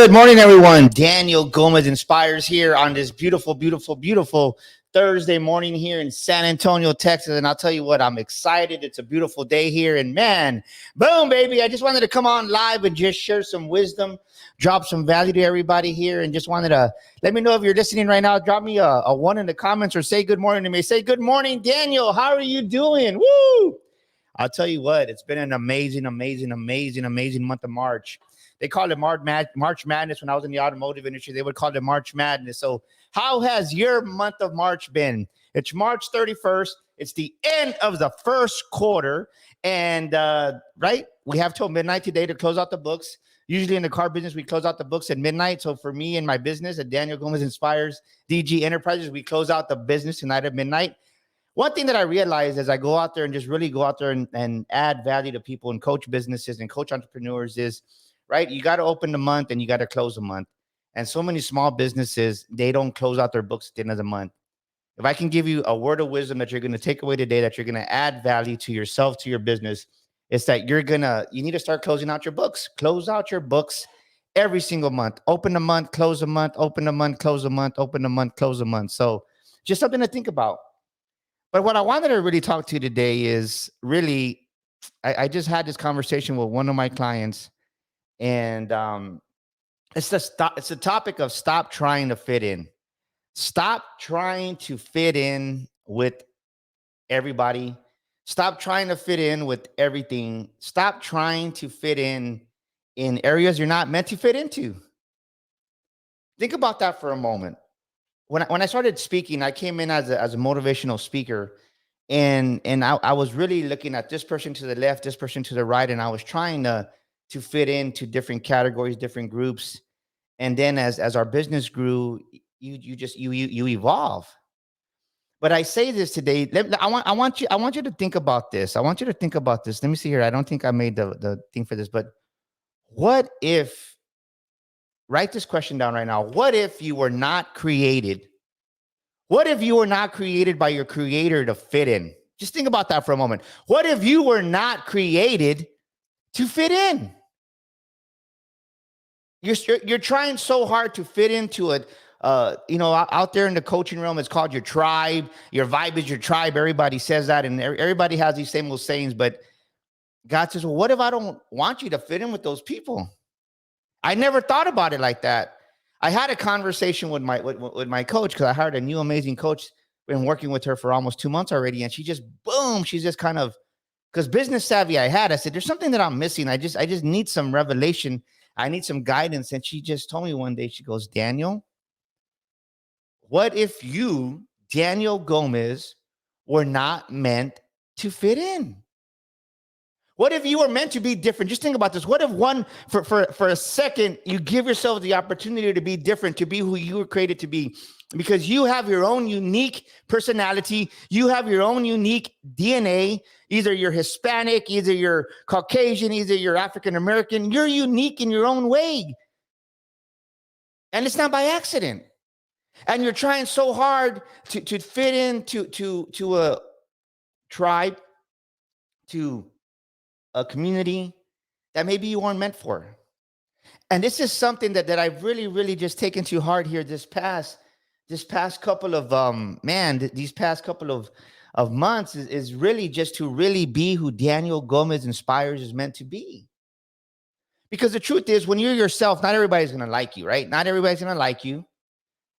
Good morning, everyone. Daniel Gomez Inspires here on this beautiful, beautiful, beautiful Thursday morning here in San Antonio, Texas. And I'll tell you what, I'm excited. It's a beautiful day here. And man, boom, baby. I just wanted to come on live and just share some wisdom, drop some value to everybody here. And just wanted to let me know if you're listening right now. Drop me a one in the comments or say good morning to me. Say good morning, Daniel. How are you doing? Woo! I'll tell you what, it's been an amazing, amazing, amazing, amazing month of March. They called it March Madness when I was in the automotive industry. They would call it March Madness. So how has your month of March been? It's March 31st. It's the end of the first quarter. And right, we have till midnight today to close out the books. Usually in the car business, we close out the books at midnight. So for me and my business at Daniel Gomez Inspires DG Enterprises, we close out the business tonight at midnight. One thing that I realized as I go out there and just really go out there and add value to people and coach businesses and coach entrepreneurs is, right, you got to open the month and you got to close the month. And so many small businesses, they don't close out their books at the end of the month. If I can give you a word of wisdom that you're going to take away today, that you're going to add value to yourself, to your business, it's that you need to start closing out your books. Close out your books every single month. Open the month, close the month, open the month, close the month, open the month, close the month. So just something to think about. But what I wanted to really talk to you today is really, I just had this conversation with one of my clients, and it's the topic of stop trying to fit in. Stop trying to fit in with everybody. Stop trying to fit in with everything. Stop trying to fit in areas you're not meant to fit into. Think about that for a moment. When I started speaking, I came in as a motivational speaker, and I was really looking at this person to the left, this person to the right, and I was trying to fit into different categories, different groups. And then as our business grew, you evolve. But I say this today. I want you to think about this. I want you to think about this. Let me see here. I don't think I made the thing for this, but what if, write this question down right now. What if you were not created? What if you were not created by your creator to fit in? Just think about that for a moment. What if you were not created to fit in? You're trying so hard to fit into it. Out there in the coaching realm, it's called your tribe. Your vibe is your tribe. Everybody says that, and everybody has these same old sayings. But God says, well, what if I don't want you to fit in with those people? I never thought about it like that. I had a conversation with my coach, because I hired a new amazing coach. Been working with her for almost 2 months already, and she's just kind of, because business savvy I said, there's something that I'm missing. I just need some revelation. I need some guidance. And she just told me one day, she goes, Daniel, what if you, Daniel Gomez, were not meant to fit in? What if you were meant to be different? Just think about this. What if for a second, you give yourself the opportunity to be different, to be who you were created to be? Because you have your own unique personality. You have your own unique DNA. Either you're Hispanic, either you're Caucasian, either you're African-American. You're unique in your own way. And it's not by accident. And you're trying so hard to fit into a tribe, to a community that maybe you weren't meant for. And this is something that I've really, really just taken to heart here this past couple of these past couple of months is really just to really be who Daniel Gomez Inspires is meant to be. Because the truth is, when you're yourself, not everybody's going to like you, right? Not everybody's going to like you.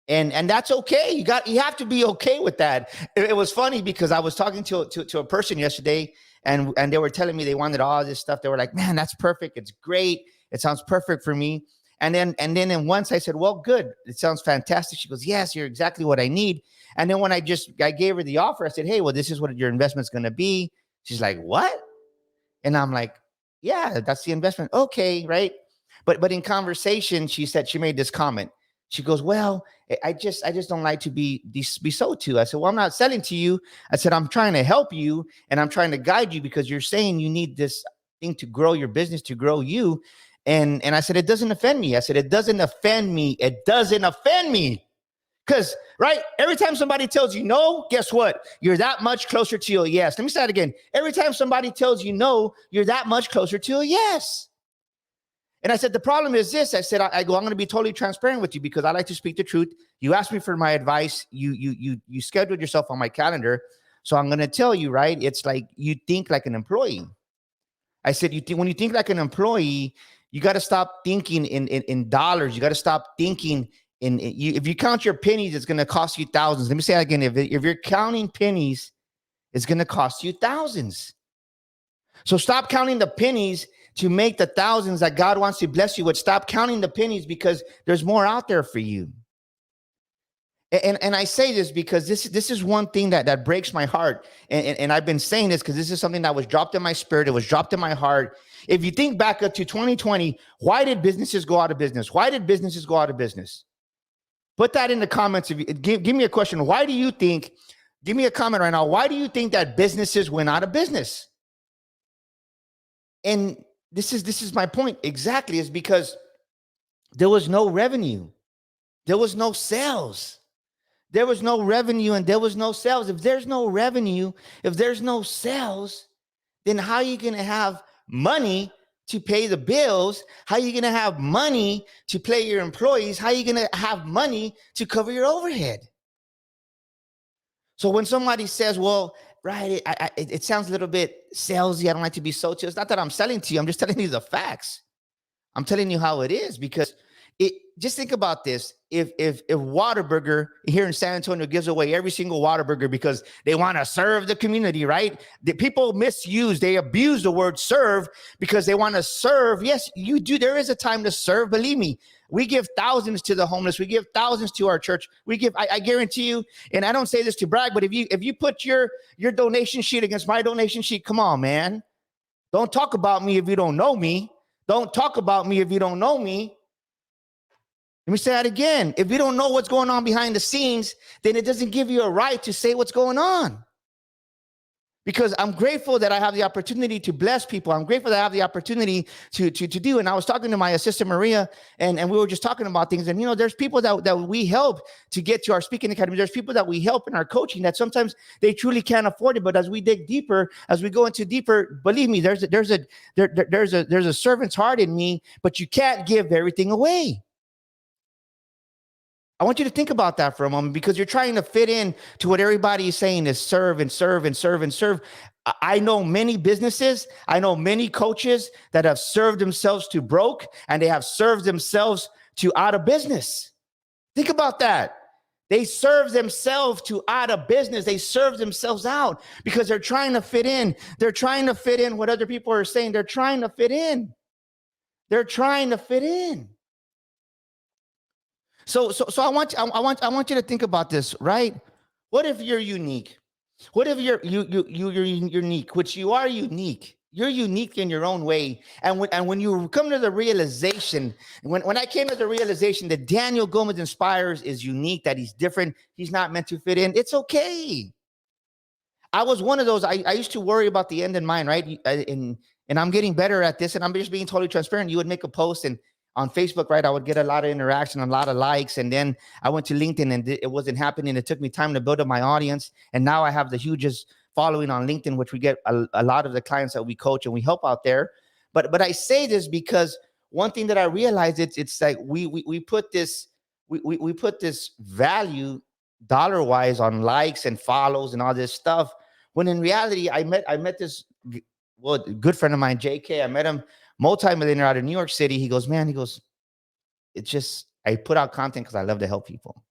And that's okay. You have to be okay with that. It was funny because I was talking to a person yesterday, and they were telling me they wanted all this stuff. They were like, man, that's perfect. It's great. It sounds perfect for me. And then once I said, well, good. It sounds fantastic. She goes, yes, you're exactly what I need. And then when I gave her the offer, I said, hey, well, this is what your investment's going to be. She's like, what? And I'm like, yeah, that's the investment. Okay. Right. But in conversation, she made this comment. She goes, well, I just don't like to be sold to. I said, well, I'm not selling to you. I said, I'm trying to help you, and I'm trying to guide you, because you're saying you need this thing to grow your business, to grow you. And I said, it doesn't offend me. I said, it doesn't offend me. It doesn't offend me. Because, right, every time somebody tells you no, guess what? You're that much closer to a yes. Let me say that again. Every time somebody tells you no, you're that much closer to a yes. And I said, the problem is this. I said, I'm going to be totally transparent with you because I like to speak the truth. You asked me for my advice. You scheduled yourself on my calendar. So I'm going to tell you, right? It's like you think like an employee. I said, when you think like an employee, you got to stop thinking in dollars. You got to stop thinking if you count your pennies, it's going to cost you thousands. Let me say that again. If you're counting pennies, it's going to cost you thousands. So stop counting the pennies to make the thousands that God wants to bless you with. Stop counting the pennies because there's more out there for you. And I say this because this is one thing that breaks my heart. And I've been saying this because this is something that was dropped in my spirit. It was dropped in my heart. If you think back up to 2020, why did businesses go out of business? Why did businesses go out of business? Put that in the comments. Give me a question. Why do you think, give me a comment right now. Why do you think that businesses went out of business? And this is my point exactly, is because there was no revenue. There was no sales. There was no revenue and there was no sales. If there's no revenue, if there's no sales, then how are you going to have money to pay the bills? How are you going to have money to pay your employees? How are you going to have money to cover your overhead? So when somebody says, well, right, it sounds a little bit salesy. I don't like to be so chill. It's not that I'm selling to you. I'm just telling you the facts. I'm telling you how it is, because just think about this. If Whataburger here in San Antonio gives away every single Whataburger because they want to serve the community, right? The people misuse, they abuse the word serve because they want to serve. Yes, you do. There is a time to serve. Believe me, we give thousands to the homeless. We give thousands to our church. We give, I guarantee you, and I don't say this to brag, but if you put your donation sheet against my donation sheet, come on, man. Don't talk about me if you don't know me. Don't talk about me if you don't know me. Let me say that again. If you don't know what's going on behind the scenes, then it doesn't give you a right to say what's going on. Because I'm grateful that I have the opportunity to bless people. I'm grateful that I have the opportunity to do. And I was talking to my assistant, Maria, and we were just talking about things. And, you know, there's people that we help to get to our speaking academy. There's people that we help in our coaching that sometimes they truly can't afford it. But as we dig deeper, as we go into deeper, believe me, there's a servant's heart in me, but you can't give everything away. I want you to think about that for a moment, because you're trying to fit in to what everybody is saying is serve and serve and serve and serve. I know many businesses, I know many coaches that have served themselves to broke, and they have served themselves to out of business. Think about that. They serve themselves to out of business. They serve themselves out because they're trying to fit in. They're trying to fit in what other people are saying. They're trying to fit in. They're trying to fit in. So I want you to think about this, right? What if you're unique? What if you're unique, which you are unique? You're unique in your own way. And when you come to the realization, when I came to the realization that Daniel Gomez Inspires is unique, that he's different, he's not meant to fit in, it's okay. I was one of those. I used to worry about the end in mind, right? And I'm getting better at this, and I'm just being totally transparent. You would make a post, and on Facebook, right, I would get a lot of interaction, a lot of likes. And then I went to LinkedIn and it wasn't happening. It took me time to build up my audience. And now I have the hugest following on LinkedIn, which we get a lot of the clients that we coach and we help out there. But I say this because one thing that I realized, it's like we put this value dollar-wise on likes and follows and all this stuff. When in reality, I met this good friend of mine, JK. I met him, multi-millionaire out of New York City. He goes, it's just, I put out content because I love to help people.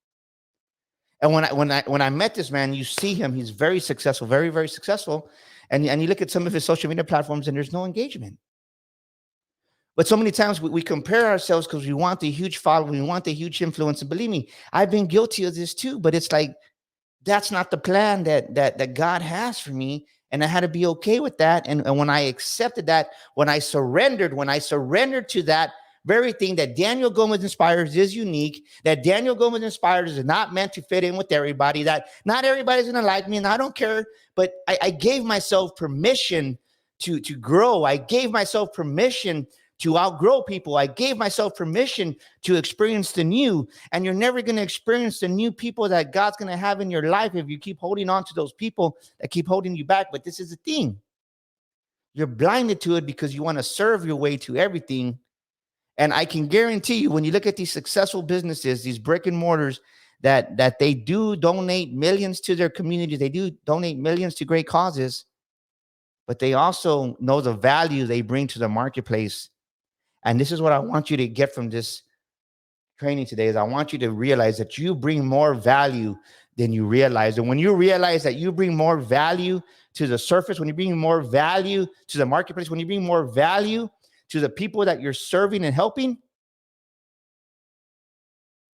And when I met this man, you see him, he's very successful, very, very successful. And you look at some of his social media platforms and there's no engagement. But so many times we compare ourselves because we want the huge following, we want the huge influence. And believe me, I've been guilty of this too, but it's like, that's not the plan that God has for me. And I had to be okay with that. And when I accepted that, when I surrendered to that very thing, that Daniel Gomez Inspires is unique, that Daniel Gomez Inspires is not meant to fit in with everybody, that not everybody's going to like me, and I don't care. But I gave myself permission to grow. I gave myself permission to outgrow people. I gave myself permission to experience the new. And you're never going to experience the new people that God's going to have in your life if you keep holding on to those people that keep holding you back. But this is the thing. You're blinded to it because you want to serve your way to everything. And I can guarantee you, when you look at these successful businesses, these brick and mortars, that they do donate millions to their communities, they do donate millions to great causes, but they also know the value they bring to the marketplace. And this is what I want you to get from this training today, is I want you to realize that you bring more value than you realize. And when you realize that you bring more value to the surface, when you bring more value to the marketplace, when you bring more value to the people that you're serving and helping,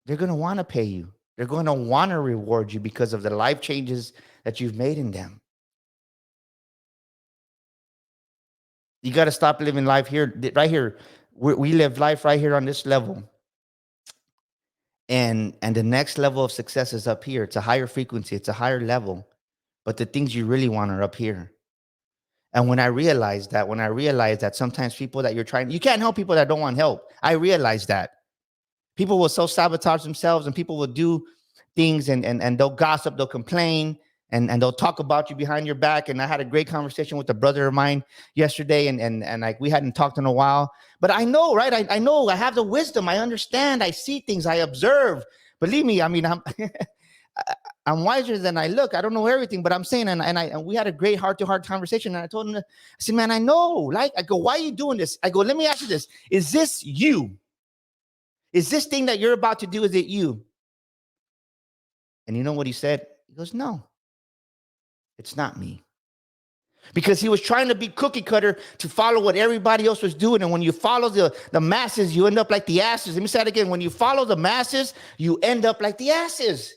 they're going to want to pay you. They're going to want to reward you because of the life changes that you've made in them. You got to stop living life here, right here. We live life right here on this level. And the next level of success is up here. It's a higher frequency. It's a higher level. But the things you really want are up here. And when I realized that sometimes people that you're trying, you can't help people that don't want help. I realized that. People will self-sabotage themselves, and people will do things, and they'll gossip, they'll complain, and they'll talk about you behind your back. And I had a great conversation with a brother of mine yesterday, and like we hadn't talked in a while. But I know, right? I know I have the wisdom. I understand. I see things. I observe. Believe me, I mean, I'm I'm wiser than I look. I don't know everything, but I'm saying, and we had a great heart-to-heart conversation. And I told him, I said, man, I know. Like, I go, why are you doing this? I go, let me ask you this. Is this you? Is this thing that you're about to do, is it you? And you know what he said? He goes, no, it's not me. Because he was trying to be cookie cutter to follow what everybody else was doing. And when you follow the masses, you end up like the asses. Let me say it again. When you follow the masses, you end up like the asses.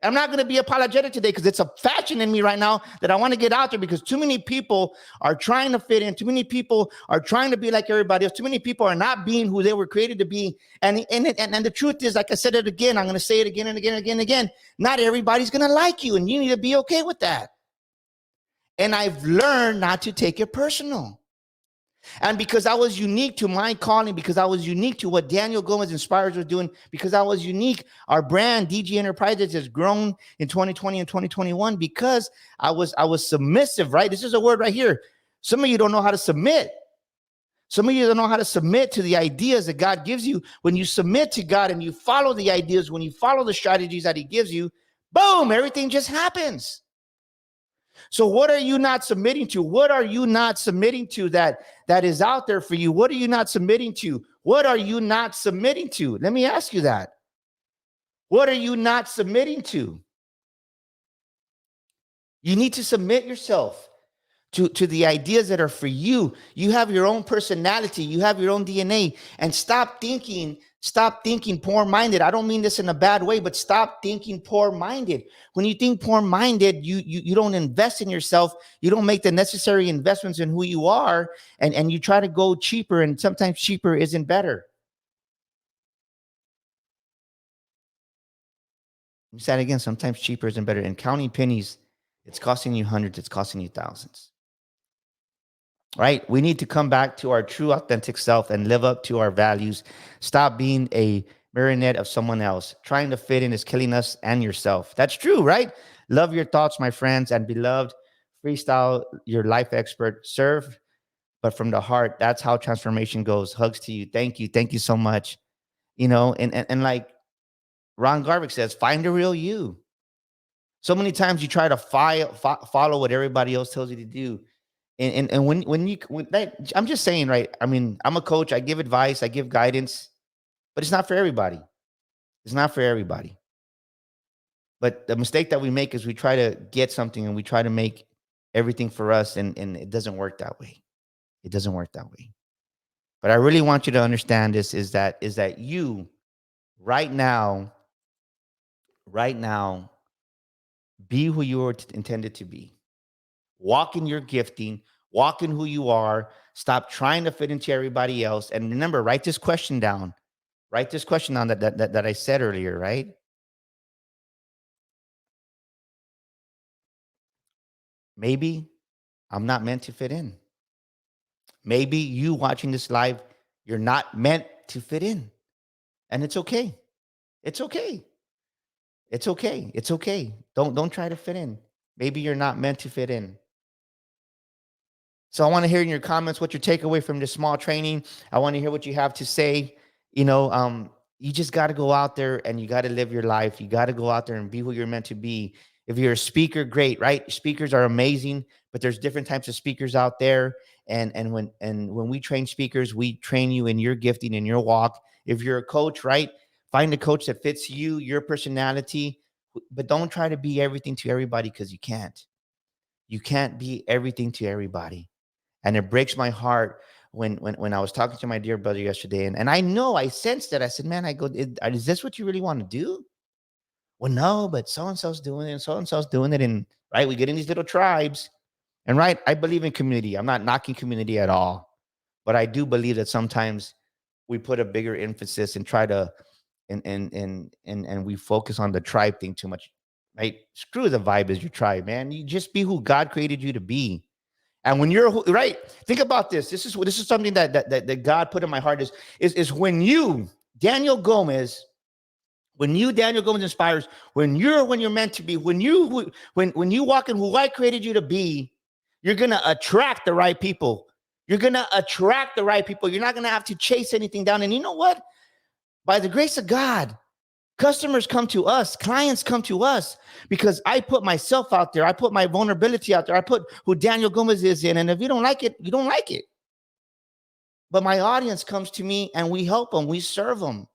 I'm not going to be apologetic today because it's a fashion in me right now that I want to get out there, because too many people are trying to fit in. Too many people are trying to be like everybody else. Too many people are not being who they were created to be. And the truth is, like I said it again, I'm going to say it again and again and again and again. Not everybody's going to like you, and you need to be okay with that. And I've learned not to take it personal. And because I was unique to my calling, because I was unique to what Daniel Gomez Inspires was doing, because I was unique, our brand DG Enterprises has grown in 2020 and 2021 because I was submissive, right? This is a word right here. Some of you don't know how to submit. Some of you don't know how to submit to the ideas that God gives you. When you submit to God and you follow the ideas, when you follow the strategies that he gives you, boom, everything just happens. So what are you not submitting to? What are you not submitting to that is out there for you? What are you not submitting to? What are you not submitting to? Let me ask you that. What are you not submitting to? You need to submit yourself to the ideas that are for you. You have your own personality. You have your own DNA. And stop thinking poor-minded. I don't mean this in a bad way, but stop thinking poor-minded. When you think poor-minded, you don't invest in yourself. You don't make the necessary investments in who you are, and you try to go cheaper, and sometimes cheaper isn't better. Let me say it again. Sometimes cheaper isn't better. And counting pennies, it's costing you hundreds. It's costing you thousands. Right? We need to come back to our true authentic self and live up to our values. Stop being a marionette of someone else. Trying to fit in is killing us and yourself. That's true, right? Love your thoughts, my friends, and beloved. Freestyle, your life expert. Serve, but from the heart. That's how transformation goes. Hugs to you. Thank you. Thank you so much. You know, and like Ron Garvey says, find the real you. So many times you try to follow what everybody else tells you to do. And when I'm just saying, right? I mean, I'm a coach. I give advice. I give guidance, but it's not for everybody. It's not for everybody. But the mistake that we make is we try to get something and we try to make everything for us, and it doesn't work that way. It doesn't work that way. But I really want you to understand this: is that you right now, be who you were intended to be. Walk in your gifting, walk in who you are. Stop trying to fit into everybody else. And remember, write this question down. Write this question down that I said earlier, right? Maybe I'm not meant to fit in. Maybe you watching this live, you're not meant to fit in. And it's okay. It's okay. It's okay. It's okay. Don't try to fit in. Maybe you're not meant to fit in. So I want to hear in your comments what your takeaway from this small training. I want to hear what you have to say. You just got to go out there and you got to live your life. You got to go out there and be who you're meant to be. If you're a speaker, great, right? Speakers are amazing, but there's different types of speakers out there. And when we train speakers, we train you in your gifting, in your walk. If you're a coach, right? Find a coach that fits you, your personality, but don't try to be everything to everybody because you can't. You can't be everything to everybody. And it breaks my heart when I was talking to my dear brother yesterday. And I know I sensed that. I said, man, is this what you really want to do? Well, no, but so-and-so's doing it and so-and-so's doing it. And right, we get in these little tribes. And right, I believe in community. I'm not knocking community at all. But I do believe that sometimes we put a bigger emphasis and try to and we focus on the tribe thing too much. Right? Screw the vibe as your tribe, man. You just be who God created you to be. And when you're right, think about this. This is something that God put in my heart is when you, Daniel Gomez, Daniel Gomez inspires, when you're meant to be, when you walk in who I created you to be, you're gonna attract the right people. You're gonna attract the right people. You're not gonna have to chase anything down. And you know what? By the grace of God, customers come to us, clients come to us because I put myself out there. I put my vulnerability out there. I put who Daniel Gomez is in. And if you don't like it, you don't like it. But my audience comes to me and we help them. We serve them.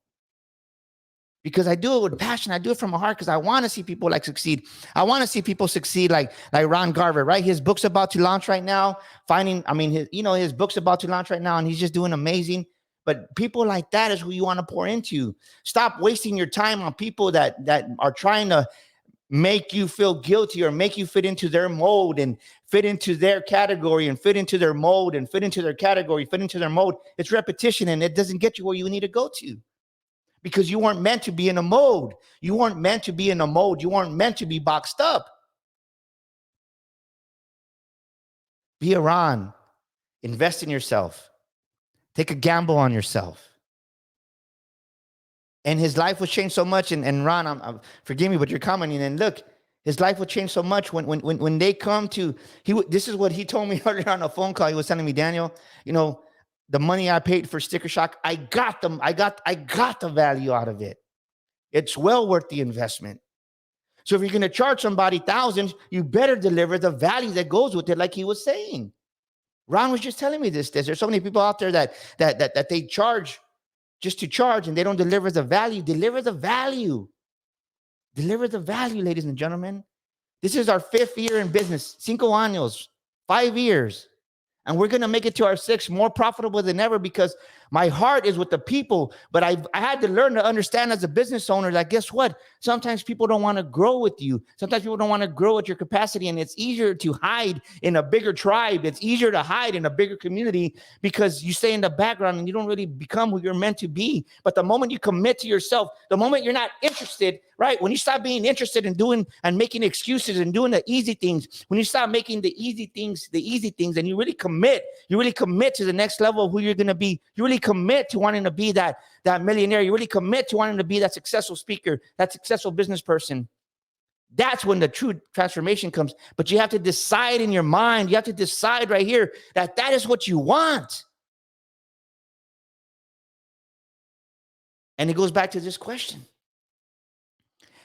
Because I do it with passion. I do it from my heart because I want to see people succeed. I want to see people succeed like Ron Garver, right? His book's about to launch right now. His book's about to launch right now and he's just doing amazing. But people like that is who you want to pour into. Stop wasting your time on people that are trying to make you feel guilty or make you fit into their mold and fit into their category and fit into their mold and fit into their category, fit into their mold. It's repetition and it doesn't get you where you need to go to because you weren't meant to be in a mold. You weren't meant to be in a mold. You weren't meant to be boxed up. Be a Ron. Invest in yourself. Take a gamble on yourself. And his life was changed so much. And Ron, forgive me, but you're commenting. And look, his life will change so much when they come to, this is what he told me earlier on a phone call. He was telling me, Daniel, the money I paid for Sticker Shock, I got the value out of it. It's well worth the investment. So if you're going to charge somebody thousands, you better deliver the value that goes with it, like he was saying. Ron was just telling me this. There's so many people out there that they charge just to charge and they don't deliver the value. Deliver the value. Deliver the value, ladies and gentlemen. This is our 5th year in business. 5 años, 5 years. And we're going to make it to our 6th more profitable than ever because my heart is with the people. But I had to learn to understand as a business owner that guess what? Sometimes people don't want to grow with you. Sometimes people don't want to grow at your capacity. And it's easier to hide in a bigger tribe. It's easier to hide in a bigger community because you stay in the background and you don't really become who you're meant to be. But the moment you commit to yourself, the moment you're not interested, right? When you stop being interested in doing and making excuses and doing the easy things, when you stop making the easy things, and you really commit to the next level of who you're going to be. You really commit to wanting to be that millionaire. You really commit to wanting to be that successful speaker, that successful business person. That's when the true transformation comes. But you have to decide in your mind. You have to decide right here that is what you want. And it goes back to this question.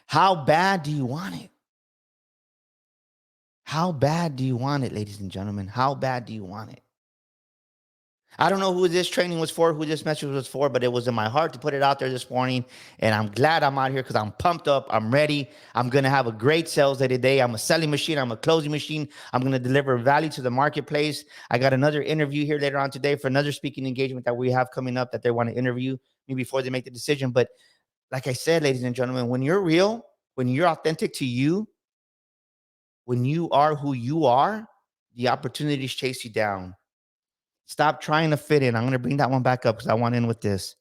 How bad do you want it? How bad do you want it, ladies and gentlemen? How bad do you want it? I don't know who this training was for, who this message was for, but it was in my heart to put it out there this morning. And I'm glad I'm out here because I'm pumped up. I'm ready. I'm going to have a great sales day today. I'm a selling machine. I'm a closing machine. I'm going to deliver value to the marketplace. I got another interview here later on today for another speaking engagement that we have coming up that they want to interview me before they make the decision. But like I said, ladies and gentlemen, when you're real, when you're authentic to you, when you are who you are, the opportunities chase you down. Stop trying to fit in. I'm going to bring that one back up because I want in with this.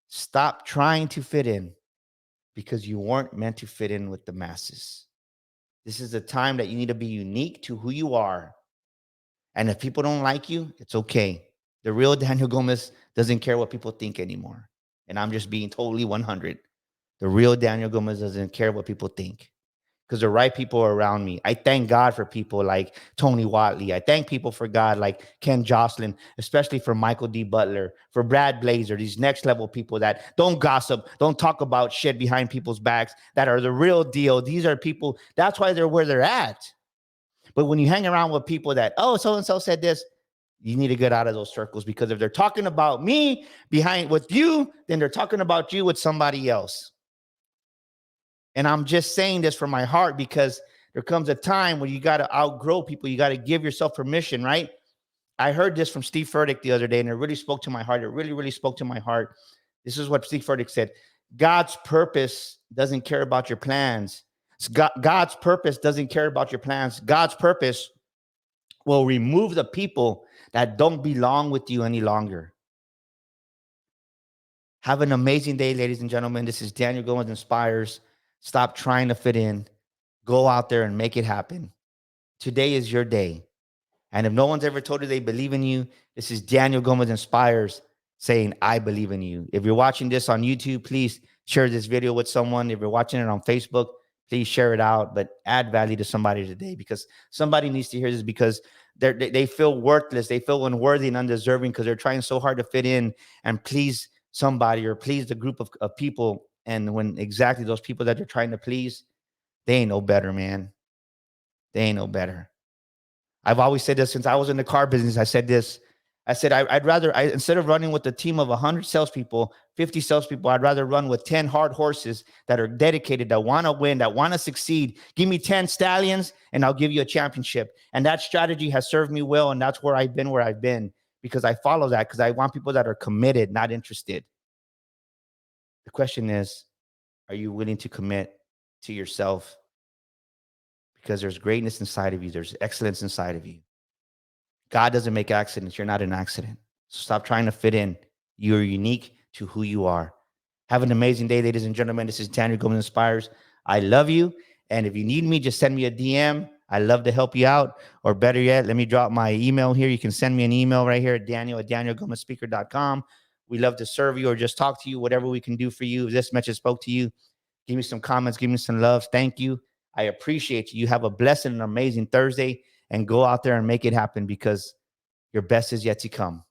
Stop trying to fit in because you weren't meant to fit in with the masses. This is a time that you need to be unique to who you are. And if people don't like you, it's okay. The real Daniel Gomez doesn't care what people think anymore. And I'm just being totally 100. The real Daniel Gomez doesn't care what people think. because the right people are around me. I thank God for people like Tony Watley. I thank people for God like Ken Jocelyn, especially for Michael D. Butler, for Brad Blazer, these next level people that don't gossip, don't talk about shit behind people's backs, that are the real deal. These are people, that's why they're where they're at. But when you hang around with people that, oh, so-and-so said this, you need to get out of those circles, because if they're talking about me behind with you, then they're talking about you with somebody else. And I'm just saying this from my heart, because there comes a time when you got to outgrow people. You got to give yourself permission, right? I heard this from Steve Furtick the other day, and it really spoke to my heart. It really, really spoke to my heart. This is what Steve Furtick said. God's purpose doesn't care about your plans. God's purpose doesn't care about your plans. God's purpose will remove the people that don't belong with you any longer. Have an amazing day, ladies and gentlemen. This is Daniel Gomez Inspires. Stop trying to fit in. Go out there and make it happen. Today is your day. And if no one's ever told you they believe in you, this is Daniel Gomez Inspires saying, I believe in you. If you're watching this on YouTube, please share this video with someone. If you're watching it on Facebook, please share it out, but add value to somebody today, because somebody needs to hear this, because they feel worthless. They feel unworthy and undeserving because they're trying so hard to fit in and please somebody or please the group of people. And when exactly those people that they're trying to please, they ain't no better, man. They ain't no better. I've always said this since I was in the car business. I said this. I said, I'd rather, instead of running with a team of 100 salespeople, 50 salespeople, I'd rather run with 10 hard horses that are dedicated, that want to win, that want to succeed. Give me 10 stallions and I'll give you a championship. And that strategy has served me well. And that's where I've been, because I follow that, because I want people that are committed, not interested. The question is, are you willing to commit to yourself? Because there's greatness inside of you. There's excellence inside of you. God doesn't make accidents. You're not an accident. So stop trying to fit in. You're unique to who you are. Have an amazing day, ladies and gentlemen. This is Daniel Gomez Inspires. I love you. And if you need me, just send me a DM. I love to help you out. Or better yet, let me drop my email here. You can send me an email right here at daniel@danielgomezspeaker.com. We love to serve you or just talk to you, whatever we can do for you. If this message spoke to you, give me some comments, give me some love. Thank you. I appreciate you. You have a blessed and amazing Thursday, and go out there and make it happen, because your best is yet to come.